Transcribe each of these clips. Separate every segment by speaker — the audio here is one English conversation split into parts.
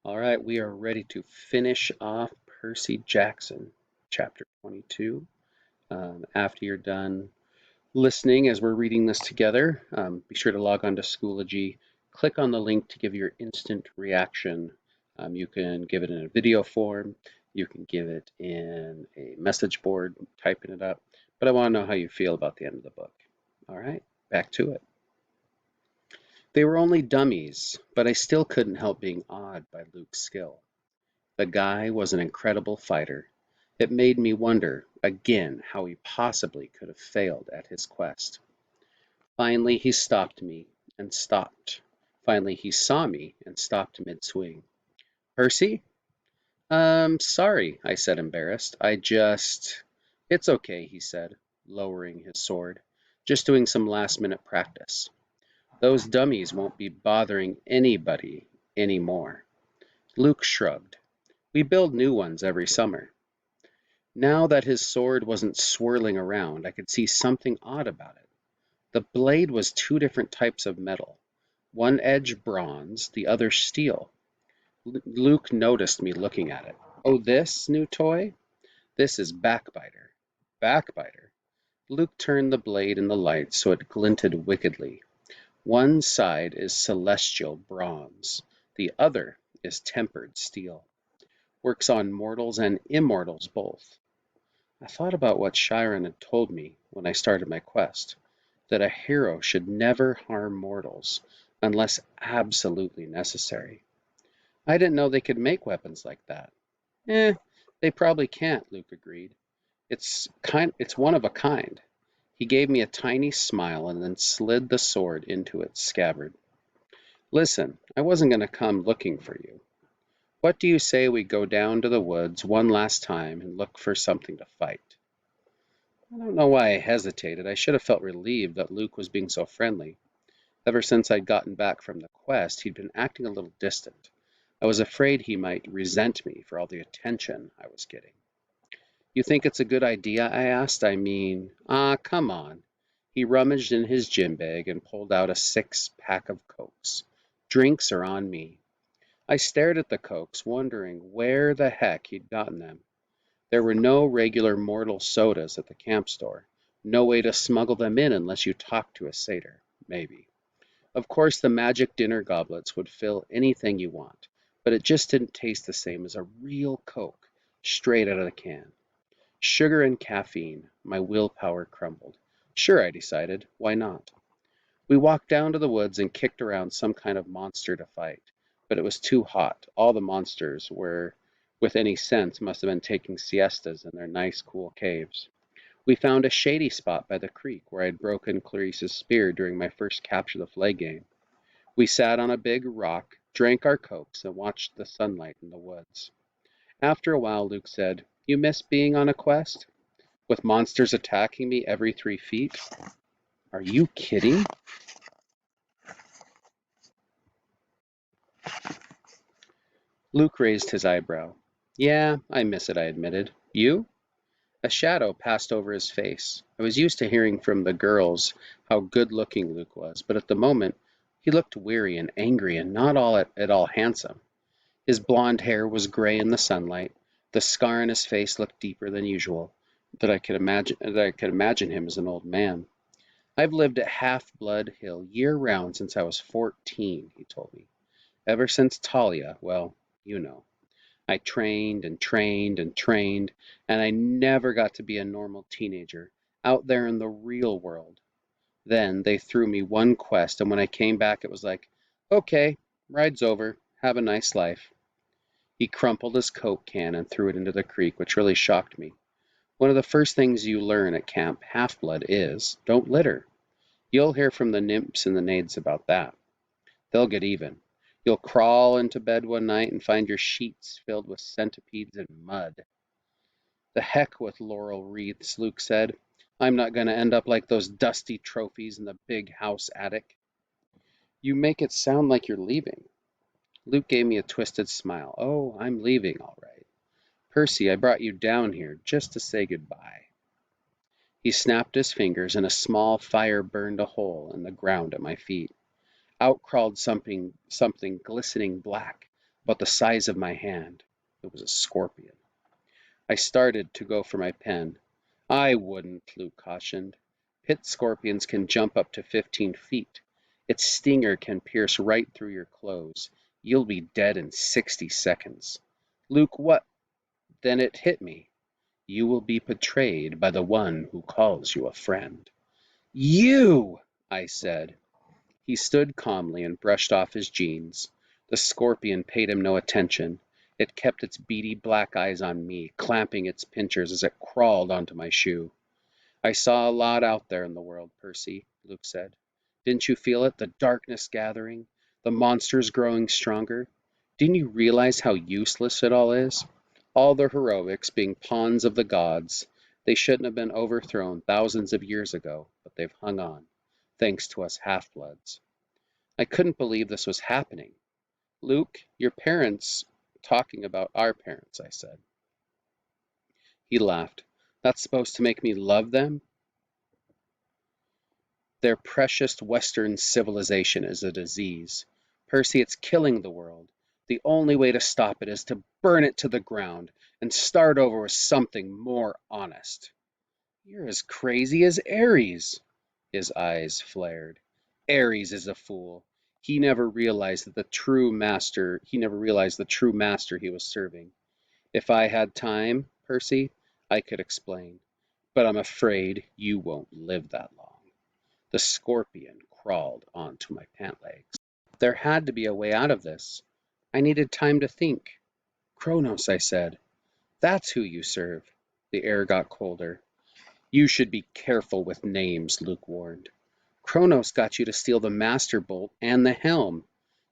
Speaker 1: All right, we are ready to finish off Percy Jackson, chapter 22. After you're done listening as we're reading this together, be sure to log on to Schoology. Click on the link to give your instant reaction. You can give it in a video form. You can give it in a message board, typing it up. But I want to know how you feel about the end of the book. All right, back to it. They were only dummies, but I still couldn't help being awed by Luke's skill. The guy was an incredible fighter. It made me wonder, again, how he possibly could have failed at his quest. Finally, he stopped me and stopped. Finally, he saw me and stopped mid-swing. Percy? Sorry, I said, embarrassed. It's okay, he said, lowering his sword. Just doing some last-minute practice. Those dummies won't be bothering anybody anymore. Luke shrugged. We build new ones every summer. Now that his sword wasn't swirling around, I could see something odd about it. The blade was two different types of metal, one edge bronze, the other steel. Luke noticed me looking at it. Oh, this new toy? This is Backbiter. Backbiter? Luke turned the blade in the light so it glinted wickedly. One side is celestial bronze, the other is tempered steel. Works on mortals and immortals both. I thought about what Chiron had told me when I started my quest, that a hero should never harm mortals unless absolutely necessary. I didn't know they could make weapons like that. Eh, they probably can't, Luke agreed. It's one of a kind. He gave me a tiny smile and then slid the sword into its scabbard. Listen, I wasn't going to come looking for you. What do you say we go down to the woods one last time and look for something to fight? I don't know why I hesitated. I should have felt relieved that Luke was being so friendly. Ever since I'd gotten back from the quest, he'd been acting a little distant. I was afraid he might resent me for all the attention I was getting. You think it's a good idea? I asked. Come on. He rummaged in his gym bag and pulled out a 6-pack of Cokes. Drinks are on me. I stared at the Cokes, wondering where the heck he'd gotten them. There were no regular mortal sodas at the camp store. No way to smuggle them in unless you talked to a satyr, maybe. Of course, the magic dinner goblets would fill anything you want, but it just didn't taste the same as a real Coke, straight out of the can. Sugar and caffeine, my willpower crumbled. Sure, I decided, why not? We walked down to the woods and kicked around some kind of monster to fight, but it was too hot. All the monsters were, with any sense, must have been taking siestas in their nice, cool caves. We found a shady spot by the creek where I'd broken Clarice's spear during my first capture the flag game. We sat on a big rock, drank our cokes, and watched the sunlight in the woods. After a while, Luke said, You miss being on a quest? With monsters attacking me every 3 feet? Are you kidding? Luke raised his eyebrow. Yeah, I miss it, I admitted. You? A shadow passed over his face. I was used to hearing from the girls how good-looking Luke was, but at the moment he looked weary and angry and not at all handsome. His blond hair was gray in the sunlight. The scar on his face looked deeper than usual. That I could imagine him as an old man. I've lived at Half-Blood Hill year-round since I was 14, he told me. Ever since Talia, well, you know. I trained and trained and trained, and I never got to be a normal teenager, out there in the real world. Then they threw me one quest, and when I came back, it was like, okay, ride's over. Have a nice life. He crumpled his Coke can and threw it into the creek, which really shocked me. One of the first things you learn at Camp Half-Blood is, don't litter. You'll hear from the nymphs and the naiads about that. They'll get even. You'll crawl into bed one night and find your sheets filled with centipedes and mud. The heck with laurel wreaths, Luke said. I'm not going to end up like those dusty trophies in the big house attic. You make it sound like you're leaving. Luke gave me a twisted smile. Oh, I'm leaving, all right. Percy, I brought you down here just to say goodbye. He snapped his fingers and a small fire burned a hole in the ground at my feet. Out crawled something glistening black, about the size of my hand. It was a scorpion. I started to go for my pen. I wouldn't, Luke cautioned. Pit scorpions can jump up to 15 feet. Its stinger can pierce right through your clothes. You'll be dead in 60 seconds. Luke, what? Then it hit me. You will be betrayed by the one who calls you a friend. You! I said. He stood calmly and brushed off his jeans. The scorpion paid him no attention. It kept its beady black eyes on me, clamping its pincers as it crawled onto my shoe. I saw a lot out there in the world, Percy, Luke said. Didn't you feel it? The darkness gathering, the monsters growing stronger. Didn't you realize how useless it all is? All the heroics being pawns of the gods. They shouldn't have been overthrown thousands of years ago, but they've hung on, thanks to us half-bloods. I couldn't believe this was happening. Luke, your parents talking about our parents, I said. He laughed. That's supposed to make me love them? Their precious Western civilization is a disease. Percy, it's killing the world. The only way to stop it is to burn it to the ground and start over with something more honest. You're as crazy as Ares. His eyes flared. Ares is a fool. He never realized the true master he was serving. If I had time, Percy, I could explain. But I'm afraid you won't live that long. The scorpion crawled onto my pant legs. There had to be a way out of this. I needed time to think. Kronos, I said. That's who you serve. The air got colder. You should be careful with names, Luke warned. Kronos got you to steal the Master Bolt and the helm.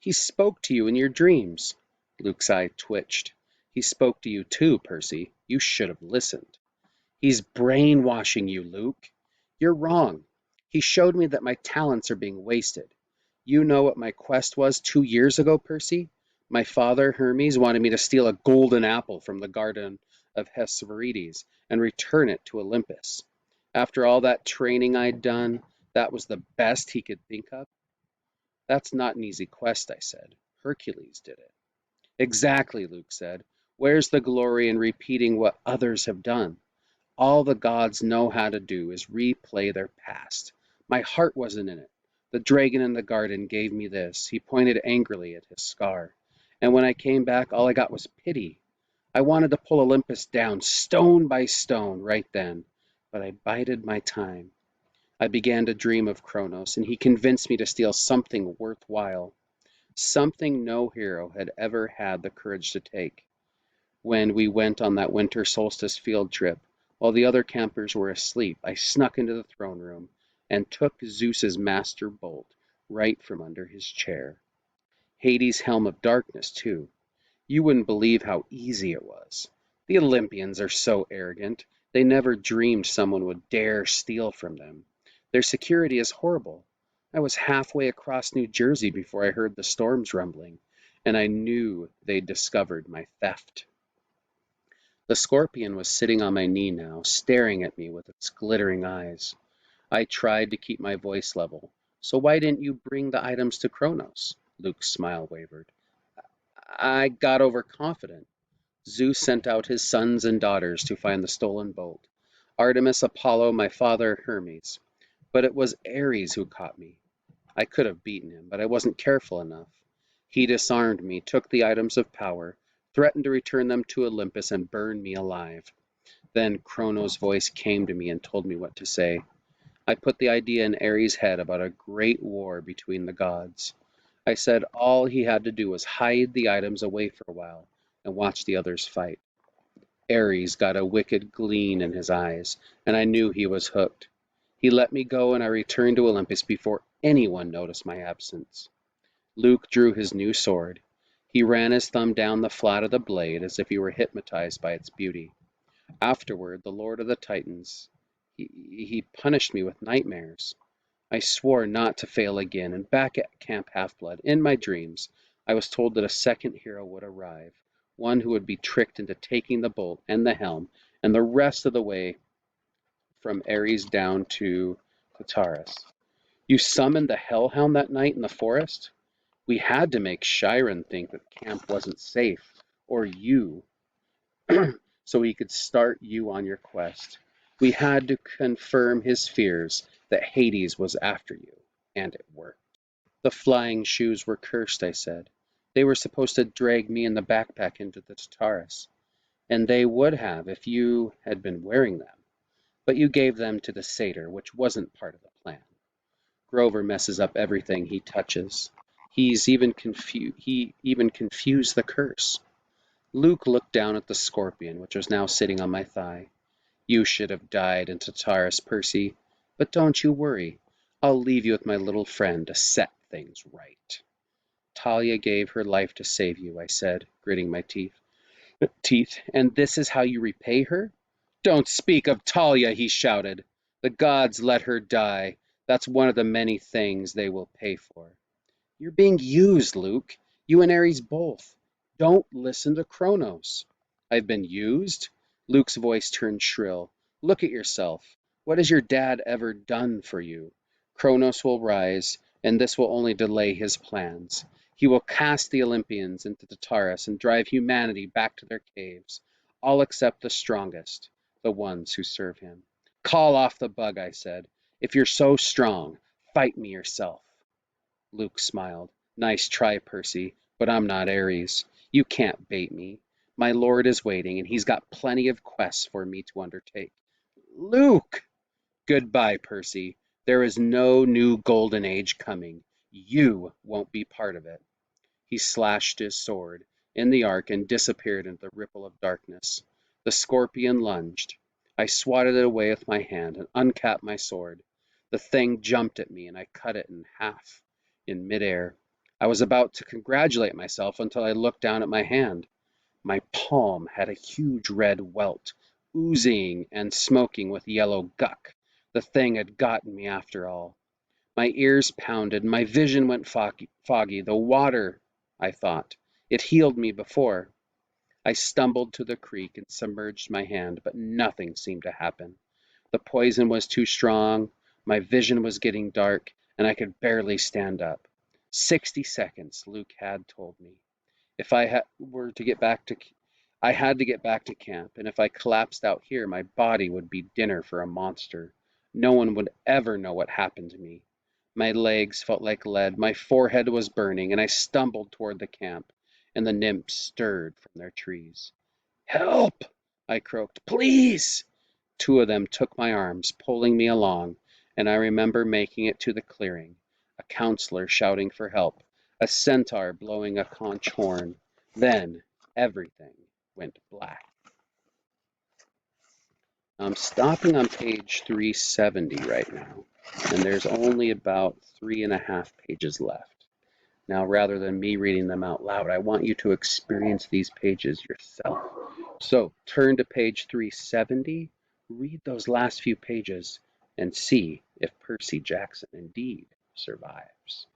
Speaker 1: He spoke to you in your dreams. Luke's eye twitched. He spoke to you too, Percy. You should have listened. He's brainwashing you, Luke. You're wrong. He showed me that my talents are being wasted. You know what my quest was 2 years ago, Percy? My father, Hermes, wanted me to steal a golden apple from the garden of Hesperides and return it to Olympus. After all that training I'd done, that was the best he could think of. That's not an easy quest, I said. Hercules did it. Exactly, Luke said. Where's the glory in repeating what others have done? All the gods know how to do is replay their past. My heart wasn't in it. The dragon in the garden gave me this. He pointed angrily at his scar. And when I came back, all I got was pity. I wanted to pull Olympus down stone by stone right then, but I bided my time. I began to dream of Kronos, and he convinced me to steal something worthwhile, something no hero had ever had the courage to take. When we went on that winter solstice field trip, while the other campers were asleep, I snuck into the throne room and took Zeus's master bolt right from under his chair. Hades' helm of darkness, too. You wouldn't believe how easy it was. The Olympians are so arrogant, they never dreamed someone would dare steal from them. Their security is horrible. I was halfway across New Jersey before I heard the storms rumbling, and I knew they'd discovered my theft. The scorpion was sitting on my knee now, staring at me with its glittering eyes. I tried to keep my voice level. So why didn't you bring the items to Kronos? Luke's smile wavered. I got overconfident. Zeus sent out his sons and daughters to find the stolen bolt. Artemis, Apollo, my father, Hermes. But it was Ares who caught me. I could have beaten him, but I wasn't careful enough. He disarmed me, took the items of power, threatened to return them to Olympus and burn me alive. Then Kronos' voice came to me and told me what to say. I put the idea in Ares' head about a great war between the gods. I said all he had to do was hide the items away for a while and watch the others fight. Ares got a wicked gleam in his eyes, and I knew he was hooked. He let me go, and I returned to Olympus before anyone noticed my absence. Luke drew his new sword. He ran his thumb down the flat of the blade as if he were hypnotized by its beauty. Afterward, the Lord of the Titans, he punished me with nightmares. I swore not to fail again, and back at Camp Half-Blood, in my dreams, I was told that a second hero would arrive, one who would be tricked into taking the bolt and the helm, and the rest of the way from Ares down to Clitaris. You summoned the Hellhound that night in the forest? We had to make Chiron think that camp wasn't safe, or you, so he could start you on your quest. We had to confirm his fears that Hades was after you, and it worked. The flying shoes were cursed, I said. They were supposed to drag me in the backpack into the Tartarus, and they would have if you had been wearing them. But you gave them to the satyr, which wasn't part of the plan. Grover messes up everything he touches. He even confused the curse. Luke looked down at the scorpion, which was now sitting on my thigh. You should have died in Tartarus, Percy. But don't you worry. I'll leave you with my little friend to set things right. Talia gave her life to save you, I said, gritting my teeth. And this is how you repay her? Don't speak of Talia, he shouted. The gods let her die. That's one of the many things they will pay for. You're being used, Luke. You and Ares both. Don't listen to Kronos. I've been used? Luke's voice turned shrill. Look at yourself. What has your dad ever done for you? Kronos will rise, and this will only delay his plans. He will cast the Olympians into the Taurus and drive humanity back to their caves, all except the strongest, the ones who serve him. Call off the bug, I said. If you're so strong, fight me yourself. Luke smiled. Nice try, Percy, but I'm not Ares. You can't bait me. My lord is waiting, and he's got plenty of quests for me to undertake. Luke! Goodbye, Percy. There is no new golden age coming. You won't be part of it. He slashed his sword in the arc and disappeared into the ripple of darkness. The scorpion lunged. I swatted it away with my hand and uncapped my sword. The thing jumped at me and I cut it in half in midair. I was about to congratulate myself until I looked down at my hand. My palm had a huge red welt, oozing and smoking with yellow guck. The thing had gotten me after all. My ears pounded, my vision went foggy. The water, I thought. It healed me before. I stumbled to the creek and submerged my hand, but nothing seemed to happen. The poison was too strong, my vision was getting dark, and I could barely stand up. 60 seconds, Luke had told me. If I were to get back to I had to get back to camp, and if I collapsed out here, my body would be dinner for a monster. No one would ever know what happened to me. My legs felt like lead, my forehead was burning, and I stumbled toward the camp, and the nymphs stirred from their trees. Help! I croaked. Please! Two of them took my arms, pulling me along, and I remember making it to the clearing, a counselor shouting for help, a centaur blowing a conch horn. Then everything went black. I'm stopping on page 370 right now, and there's only about 3.5 pages left. Now, rather than me reading them out loud, I want you to experience these pages yourself. So turn to page 370, read those last few pages, and see if Percy Jackson indeed survives.